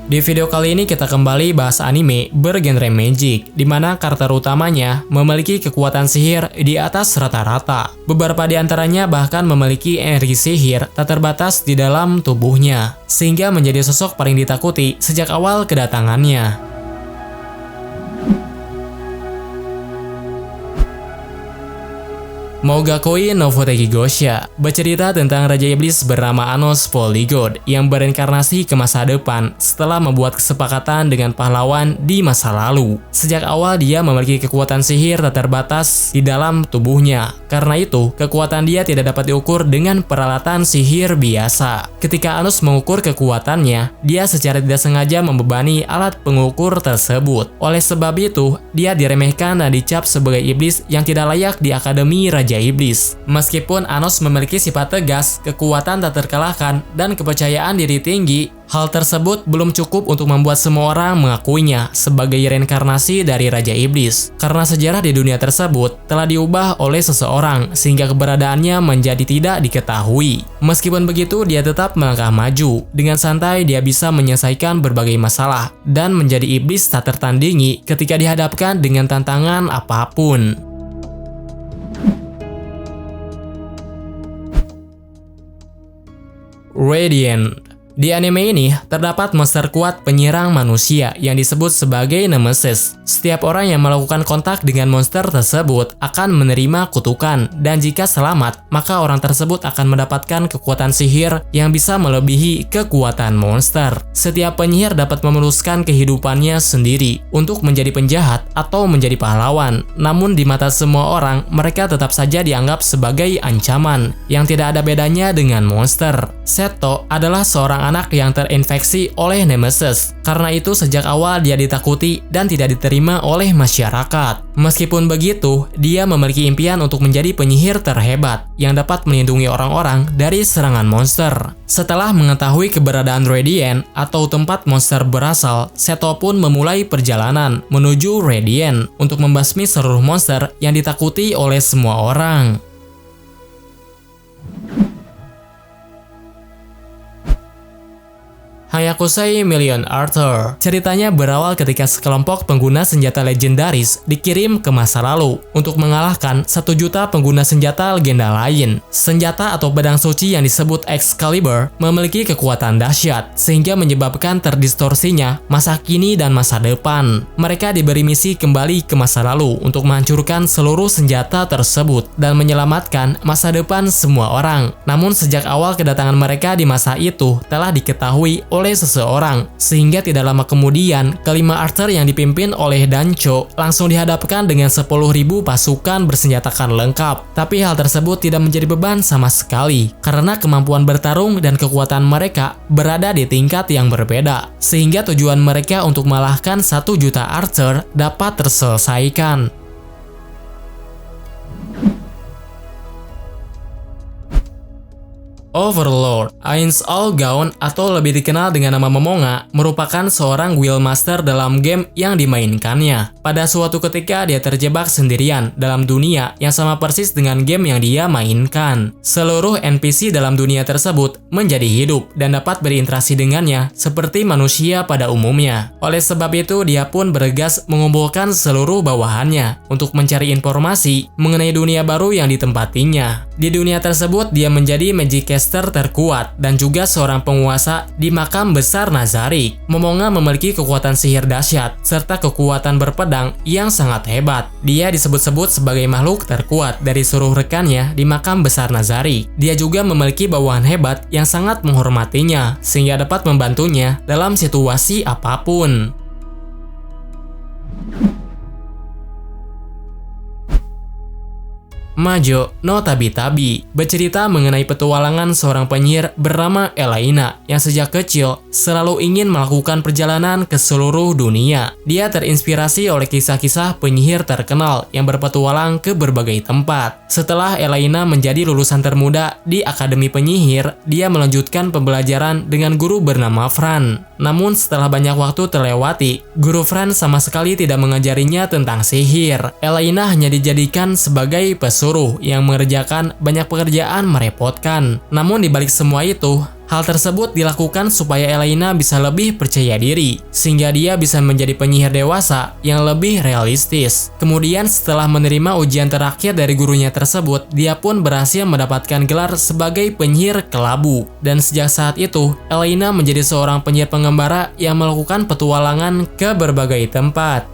Di video kali ini kita kembali bahas anime bergenre magic, di mana karakter utamanya memiliki kekuatan sihir di atas rata-rata. Beberapa di antaranya bahkan memiliki energi sihir tak terbatas di dalam tubuhnya, sehingga menjadi sosok paling ditakuti sejak awal kedatangannya. Mougakoi no Futeki Gosha bercerita tentang Raja Iblis bernama Anos Polygod yang berinkarnasi ke masa depan setelah membuat kesepakatan dengan pahlawan di masa lalu. Sejak awal dia memiliki kekuatan sihir tak terbatas di dalam tubuhnya. Karena itu, kekuatan dia tidak dapat diukur dengan peralatan sihir biasa. Ketika Anos mengukur kekuatannya, dia secara tidak sengaja membebani alat pengukur tersebut. Oleh sebab itu, dia diremehkan dan dicap sebagai iblis yang tidak layak di Akademi Raja Iblis. Meskipun Anos memiliki sifat tegas, kekuatan tak terkalahkan, dan kepercayaan diri tinggi, hal tersebut belum cukup untuk membuat semua orang mengakuinya sebagai reinkarnasi dari Raja Iblis. Karena sejarah di dunia tersebut telah diubah oleh seseorang sehingga keberadaannya menjadi tidak diketahui. Meskipun begitu, dia tetap melangkah maju. Dengan santai dia bisa menyelesaikan berbagai masalah dan menjadi iblis tak tertandingi ketika dihadapkan dengan tantangan apapun. Radiant. Di anime ini, terdapat monster kuat penyerang manusia yang disebut sebagai Nemesis. Setiap orang yang melakukan kontak dengan monster tersebut akan menerima kutukan, dan jika selamat, maka orang tersebut akan mendapatkan kekuatan sihir yang bisa melebihi kekuatan monster. Setiap penyihir dapat memuluskan kehidupannya sendiri untuk menjadi penjahat atau menjadi pahlawan. Namun di mata semua orang, mereka tetap saja dianggap sebagai ancaman yang tidak ada bedanya dengan monster. Seto adalah seorang anak yang terinfeksi oleh Nemesis. Karena itu sejak awal dia ditakuti dan tidak diterima oleh masyarakat. Meskipun begitu, dia memiliki impian untuk menjadi penyihir terhebat yang dapat melindungi orang-orang dari serangan monster. Setelah mengetahui keberadaan Radiant atau tempat monster berasal, Seto pun memulai perjalanan menuju Radiant untuk membasmi seluruh monster yang ditakuti oleh semua orang. Hayakusei Million Arthur. Ceritanya berawal ketika sekelompok pengguna senjata legendaris dikirim ke masa lalu untuk mengalahkan 1 juta pengguna senjata legenda lain. Senjata atau pedang suci yang disebut Excalibur memiliki kekuatan dahsyat sehingga menyebabkan terdistorsinya masa kini dan masa depan. Mereka diberi misi kembali ke masa lalu untuk menghancurkan seluruh senjata tersebut dan menyelamatkan masa depan semua orang. Namun sejak awal kedatangan mereka di masa itu telah diketahui oleh seseorang, sehingga tidak lama kemudian kelima Arthur yang dipimpin oleh Dancho langsung dihadapkan dengan 10.000 pasukan bersenjatakan lengkap. Tapi hal tersebut tidak menjadi beban sama sekali karena kemampuan bertarung dan kekuatan mereka berada di tingkat yang berbeda, sehingga tujuan mereka untuk mengalahkan 1 juta Arthur dapat terselesaikan. Overlord. Ainz All Gaunt atau lebih dikenal dengan nama Momonga merupakan seorang Guildmaster dalam game yang dimainkannya. Pada suatu ketika dia terjebak sendirian dalam dunia yang sama persis dengan game yang dia mainkan. Seluruh NPC dalam dunia tersebut menjadi hidup dan dapat berinteraksi dengannya seperti manusia pada umumnya. Oleh sebab itu dia pun bergegas mengumpulkan seluruh bawahannya untuk mencari informasi mengenai dunia baru yang ditempatinya. Di dunia tersebut dia menjadi Magic terkuat dan juga seorang penguasa di makam besar Nazarik. Momonga memiliki kekuatan sihir dahsyat serta kekuatan berpedang yang sangat hebat. Dia disebut-sebut sebagai makhluk terkuat dari seluruh rekannya di makam besar Nazarik. Dia juga memiliki bawahan hebat yang sangat menghormatinya sehingga dapat membantunya dalam situasi apapun. Majo no Tabi-Tabi bercerita mengenai petualangan seorang penyihir bernama Elaina yang sejak kecil selalu ingin melakukan perjalanan ke seluruh dunia. Dia terinspirasi oleh kisah-kisah penyihir terkenal yang berpetualang ke berbagai tempat. Setelah Elaina menjadi lulusan termuda di Akademi Penyihir, dia melanjutkan pembelajaran dengan guru bernama Fran. Namun setelah banyak waktu terlewati, guru Fran sama sekali tidak mengajarinya tentang sihir. Elaina hanya dijadikan sebagai pesuruh yang mengerjakan banyak pekerjaan merepotkan. Namun di balik semua itu, Hal tersebut dilakukan supaya Elena bisa lebih percaya diri, sehingga dia bisa menjadi penyihir dewasa yang lebih realistis. Kemudian setelah menerima ujian terakhir dari gurunya tersebut, dia pun berhasil mendapatkan gelar sebagai penyihir kelabu. Dan sejak saat itu, Elena menjadi seorang penyihir pengembara yang melakukan petualangan ke berbagai tempat.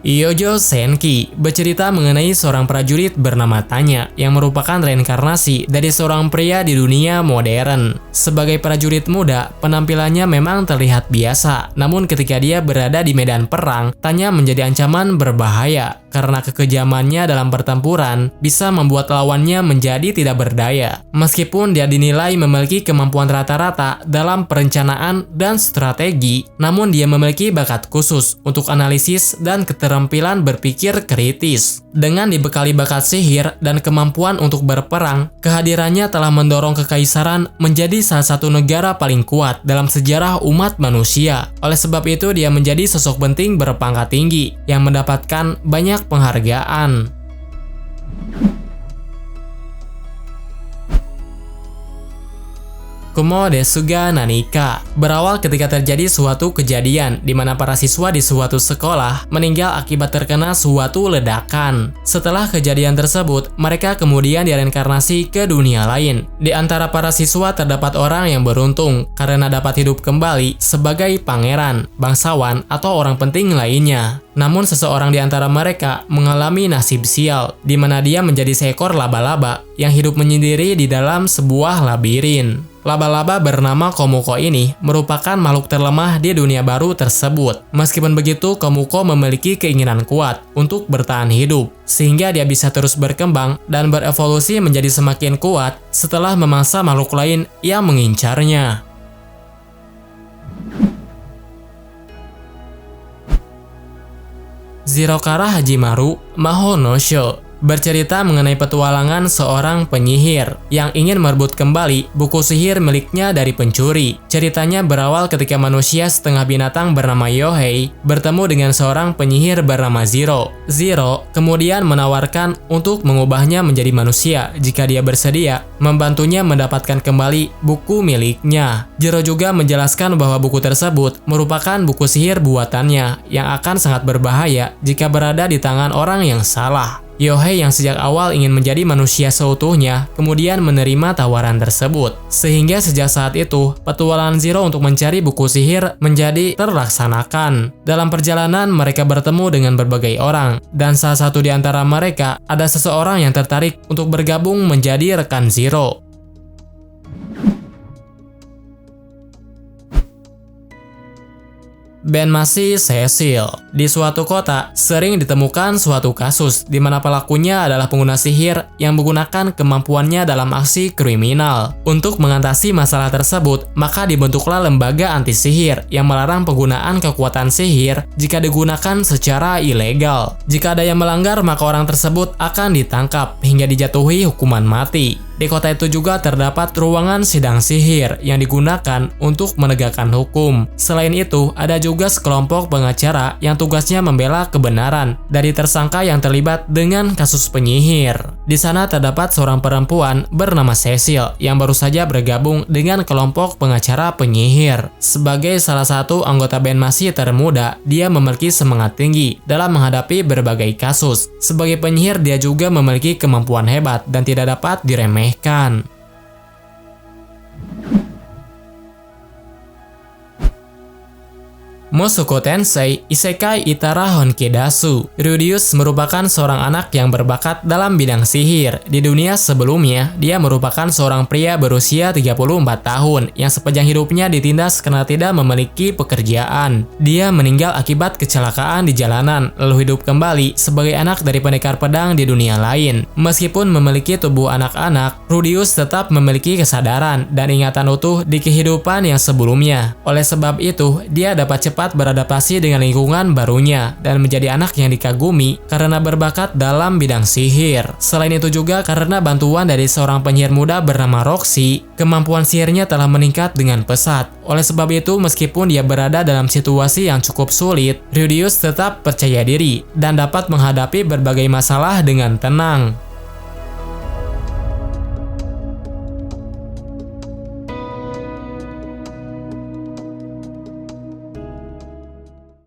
Yojo Senki bercerita mengenai seorang prajurit bernama Tanya yang merupakan reinkarnasi dari seorang pria di dunia modern. Sebagai prajurit muda, penampilannya memang terlihat biasa, namun ketika dia berada di medan perang, Tanya menjadi ancaman berbahaya karena kekejamannya dalam pertempuran bisa membuat lawannya menjadi tidak berdaya. Meskipun dia dinilai memiliki kemampuan rata-rata dalam perencanaan dan strategi, namun dia memiliki bakat khusus untuk analisis dan keterampilan berpikir kritis. Dengan dibekali bakat sihir dan kemampuan untuk berperang, kehadirannya telah mendorong kekaisaran menjadi salah satu negara paling kuat dalam sejarah umat manusia. Oleh sebab itu, dia menjadi sosok penting berpangkat tinggi yang mendapatkan banyak penghargaan. Kumo Desuga Nanika berawal ketika terjadi suatu kejadian di mana para siswa di suatu sekolah meninggal akibat terkena suatu ledakan. Setelah kejadian tersebut, mereka kemudian direinkarnasi ke dunia lain. Di antara para siswa terdapat orang yang beruntung karena dapat hidup kembali sebagai pangeran, bangsawan, atau orang penting lainnya. Namun seseorang di antara mereka mengalami nasib sial, di mana dia menjadi seekor laba-laba yang hidup menyendiri di dalam sebuah labirin. Laba-laba bernama Komuko ini merupakan makhluk terlemah di dunia baru tersebut. Meskipun begitu, Komuko memiliki keinginan kuat untuk bertahan hidup, sehingga dia bisa terus berkembang dan berevolusi menjadi semakin kuat setelah memangsa makhluk lain yang mengincarnya. Zirokara Hajimaru Maho no Sho bercerita mengenai petualangan seorang penyihir yang ingin merebut kembali buku sihir miliknya dari pencuri. Ceritanya berawal ketika manusia setengah binatang bernama Yohei bertemu dengan seorang penyihir bernama Zero. Zero kemudian menawarkan untuk mengubahnya menjadi manusia jika dia bersedia membantunya mendapatkan kembali buku miliknya. Zero juga menjelaskan bahwa buku tersebut merupakan buku sihir buatannya yang akan sangat berbahaya jika berada di tangan orang yang salah. Yohei yang sejak awal ingin menjadi manusia seutuhnya kemudian menerima tawaran tersebut. Sehingga sejak saat itu, petualangan Zero untuk mencari buku sihir menjadi terlaksanakan. Dalam perjalanan, mereka bertemu dengan berbagai orang, dan salah satu di antara mereka ada seseorang yang tertarik untuk bergabung menjadi rekan Zero. Benmashi Cecil. Di suatu kota, sering ditemukan suatu kasus di mana pelakunya adalah pengguna sihir yang menggunakan kemampuannya dalam aksi kriminal. Untuk mengatasi masalah tersebut, maka dibentuklah lembaga anti sihir yang melarang penggunaan kekuatan sihir jika digunakan secara ilegal. Jika ada yang melanggar, maka orang tersebut akan ditangkap hingga dijatuhi hukuman mati. Di kota itu juga terdapat ruangan sidang sihir yang digunakan untuk menegakkan hukum. Selain itu, ada juga sekelompok pengacara yang tugasnya membela kebenaran dari tersangka yang terlibat dengan kasus penyihir. Di sana terdapat seorang perempuan bernama Cecil yang baru saja bergabung dengan kelompok pengacara penyihir. Sebagai salah satu anggota Benmashi termuda, dia memiliki semangat tinggi dalam menghadapi berbagai kasus. Sebagai penyihir, dia juga memiliki kemampuan hebat dan tidak dapat diremehkan. Musuko Tensei Isekai Itara Honkidasu. Rudius merupakan seorang anak yang berbakat dalam bidang sihir. Di dunia sebelumnya, dia merupakan seorang pria berusia 34 tahun yang sepanjang hidupnya ditindas karena tidak memiliki pekerjaan. Dia meninggal akibat kecelakaan di jalanan, lalu hidup kembali sebagai anak dari pendekar pedang di dunia lain. Meskipun memiliki tubuh anak-anak, Rudius tetap memiliki kesadaran dan ingatan utuh di kehidupan yang sebelumnya. Oleh sebab itu, dia dapat cepat beradaptasi dengan lingkungan barunya dan menjadi anak yang dikagumi karena berbakat dalam bidang sihir. Selain itu juga karena bantuan dari seorang penyihir muda bernama Roxy, kemampuan sihirnya telah meningkat dengan pesat. Oleh sebab itu, meskipun dia berada dalam situasi yang cukup sulit, Rudius tetap percaya diri dan dapat menghadapi berbagai masalah dengan tenang.